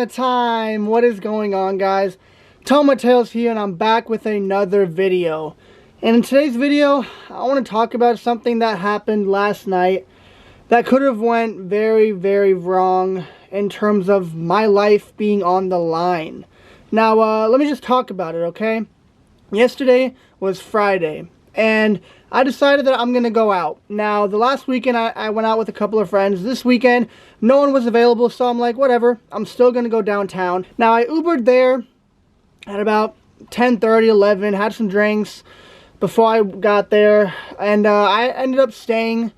Time! What is going on, guys? Tomatales here, and I'm back with another video. And in today's video, I want to talk about something that happened last night that could have went very, very wrong in terms of my life being on the line. Now, let me just talk about it, okay? Yesterday was Friday, and I decided that I'm going to go out. Now, the last weekend I went out with a couple of friends. This weekend, no one was available, so I'm like, whatever. I'm still going to go downtown. Now, I Ubered there at about 10:30, 11, had some drinks before I got there, and I ended up staying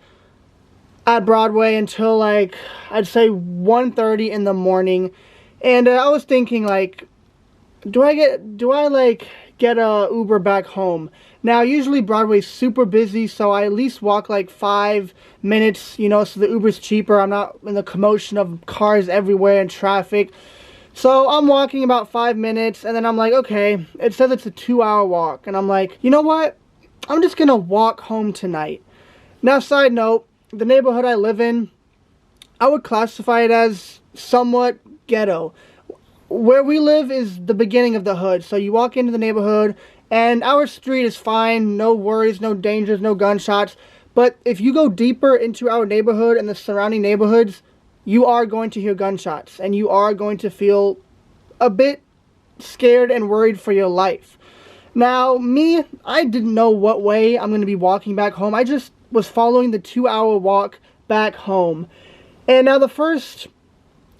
at Broadway until, like, I'd say 1:30 in the morning. And I was thinking, like, do I get a Uber back home? Now, usually Broadway's super busy, so I at least walk like 5 minutes, you know, so the Uber's cheaper. I'm not in the commotion of cars everywhere and traffic. So I'm walking about 5 minutes, and then I'm like, okay, it says it's a 2-hour walk. And I'm like, you know what? I'm just gonna walk home tonight. Now, side note, the neighborhood I live in, I would classify it as somewhat ghetto. Where we live is the beginning of the hood, so you walk into the neighborhood, and our street is fine, no worries, no dangers, no gunshots. But if you go deeper into our neighborhood and the surrounding neighborhoods, you are going to hear gunshots, and you are going to feel a bit scared and worried for your life. Now, me, I didn't know what way I'm going to be walking back home. I just was following the 2-hour walk back home. And now the first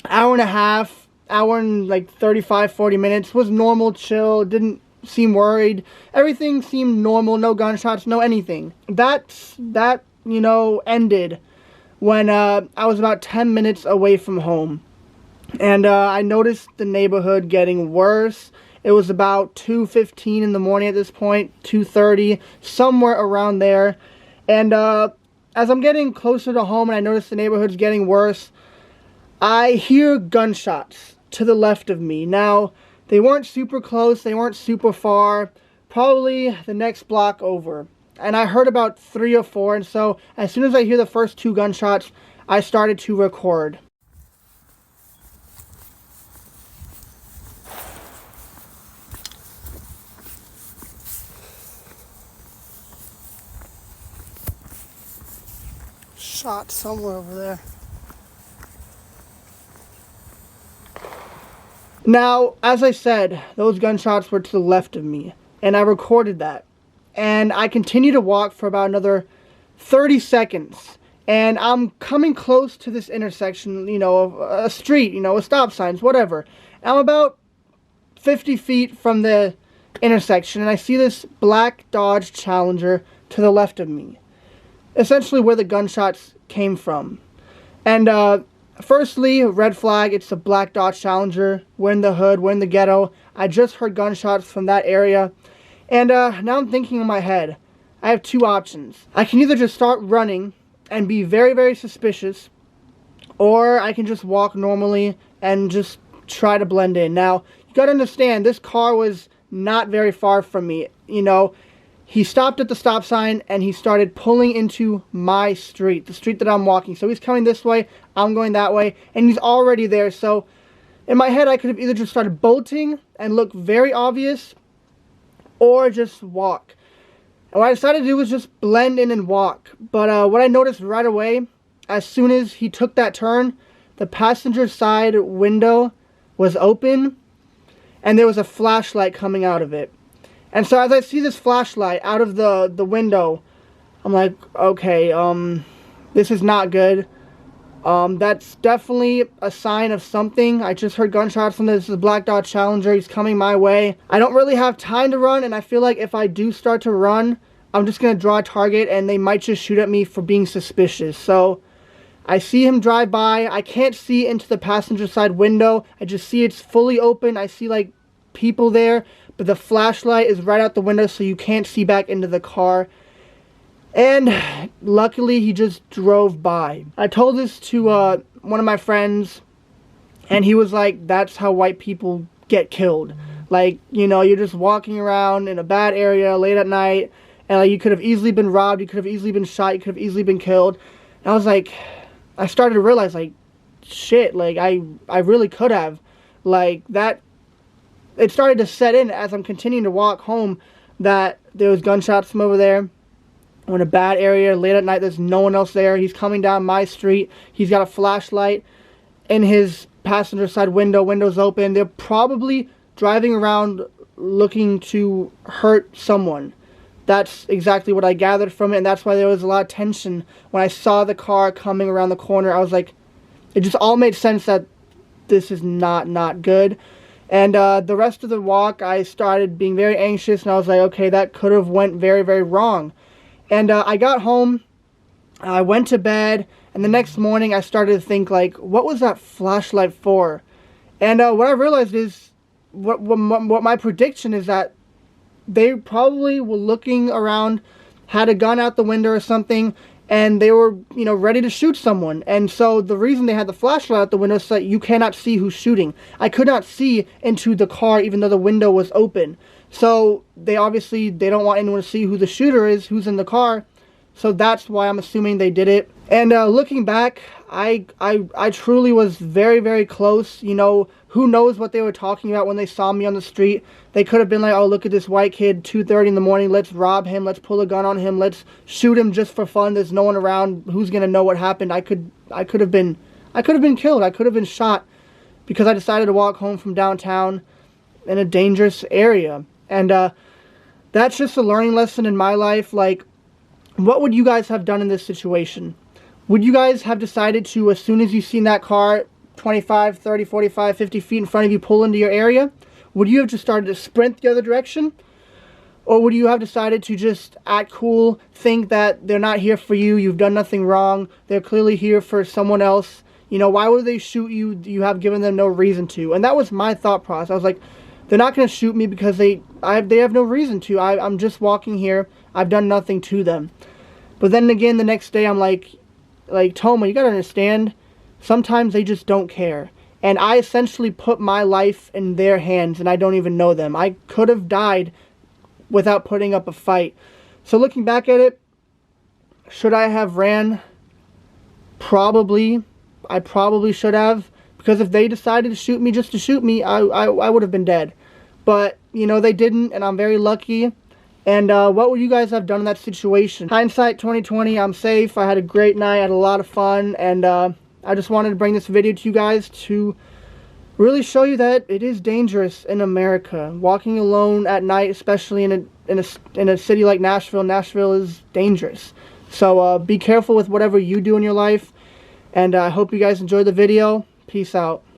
hour and a half, hour and like 35, 40 minutes was normal, chill, didn't seem worried. Everything seemed normal, no gunshots, no anything. That ended when I was about 10 minutes away from home. And I noticed the neighborhood getting worse. It was about 2:15 in the morning at this point, 2:30, somewhere around there. And as I'm getting closer to home and I notice the neighborhood's getting worse, I hear gunshots to the left of me. Now, they weren't super close, they weren't super far, probably the next block over. And I heard about 3 or 4, and so as soon as I hear the first 2 gunshots, I started to record. Shot somewhere over there. Now, as I said, those gunshots were to the left of me, and I recorded that. And I continued to walk for about another 30 seconds, and I'm coming close to this intersection, you know, a street, you know, with stop signs, whatever. And I'm about 50 feet from the intersection, and I see this black Dodge Challenger to the left of me, essentially where the gunshots came from. And firstly, red flag, it's a black Dodge Challenger. We're in the hood, we're in the ghetto. I just heard gunshots from that area. And now I'm thinking in my head, I have 2 options. I can either just start running and be very, very suspicious, or I can just walk normally and just try to blend in. Now, you gotta understand, this car was not very far from me. You know, he stopped at the stop sign and he started pulling into my street, the street that I'm walking. So he's coming this way, I'm going that way, and he's already there. So in my head, I could have either just started bolting and look very obvious, or just walk. And what I decided to do was just blend in and walk. But what I noticed right away, as soon as he took that turn, the passenger side window was open, and there was a flashlight coming out of it. And so as I see this flashlight out of the window, I'm like, okay, this is not good. That's definitely a sign of something. I just heard gunshots from this black Dodge Challenger. He's coming my way. I don't really have time to run, and I feel like if I do start to run, I'm just going to draw a target, and they might just shoot at me for being suspicious. So I see him drive by. I can't see into the passenger side window. I just see it's fully open. I see, like, people there, but the flashlight is right out the window, so you can't see back into the car. And luckily, he just drove by. I told this to one of my friends, and he was like, that's how white people get killed. Like, you know, you're just walking around in a bad area late at night, and like, you could have easily been robbed, you could have easily been shot, you could have easily been killed. And I was like, I started to realize, like, shit, like, I really could have. like that. It started to set in as I'm continuing to walk home that there was gunshots from over there. We're in a bad area, late at night, there's no one else there. He's coming down my street. He's got a flashlight in his passenger side window, windows open. They're probably driving around looking to hurt someone. That's exactly what I gathered from it, and that's why there was a lot of tension. When I saw the car coming around the corner, I was like, it just all made sense that this is not good. And the rest of the walk, I started being very anxious, and I was like, okay, that could have went very, very wrong. And I got home, I went to bed, and the next morning I started to think, like, what was that flashlight for? And what I realized is, what my prediction is that they probably were looking around, had a gun out the window or something, and they were, you know, ready to shoot someone. And so the reason they had the flashlight out the window is so that you cannot see who's shooting. I could not see into the car even though the window was open. So they don't want anyone to see who the shooter is, who's in the car. So that's why I'm assuming they did it. And looking back, I truly was very, very close. You know, who knows what they were talking about when they saw me on the street. They could have been like, oh, look at this white kid, 2:30 in the morning, let's rob him, let's pull a gun on him, let's shoot him just for fun, there's no one around, who's going to know what happened. I could have been killed, I could have been shot because I decided to walk home from downtown in a dangerous area. And that's just a learning lesson in my life. Like, what would you guys have done in this situation? Would you guys have decided to, as soon as you seen that car 25, 30, 45, 50 feet in front of you pull into your area, would you have just started to sprint the other direction? Or would you have decided to just act cool, think that they're not here for you, you've done nothing wrong, they're clearly here for someone else, you know, why would they shoot you? You have given them no reason to. And that was my thought process. I was like, they're not going to shoot me because they have no reason to. I'm just walking here. I've done nothing to them. But then again, the next day, I'm like, Toma, you got to understand, sometimes they just don't care. And I essentially put my life in their hands, and I don't even know them. I could have died without putting up a fight. So looking back at it, should I have ran? Probably. I probably should have. Because if they decided to shoot me just to shoot me, I would have been dead. But, you know, they didn't, and I'm very lucky. And what would you guys have done in that situation? Hindsight 2020, I'm safe. I had a great night. I had a lot of fun. And I just wanted to bring this video to you guys to really show you that it is dangerous in America. Walking alone at night, especially in a city like Nashville. Nashville is dangerous. So be careful with whatever you do in your life. And I hope you guys enjoyed the video. Peace out.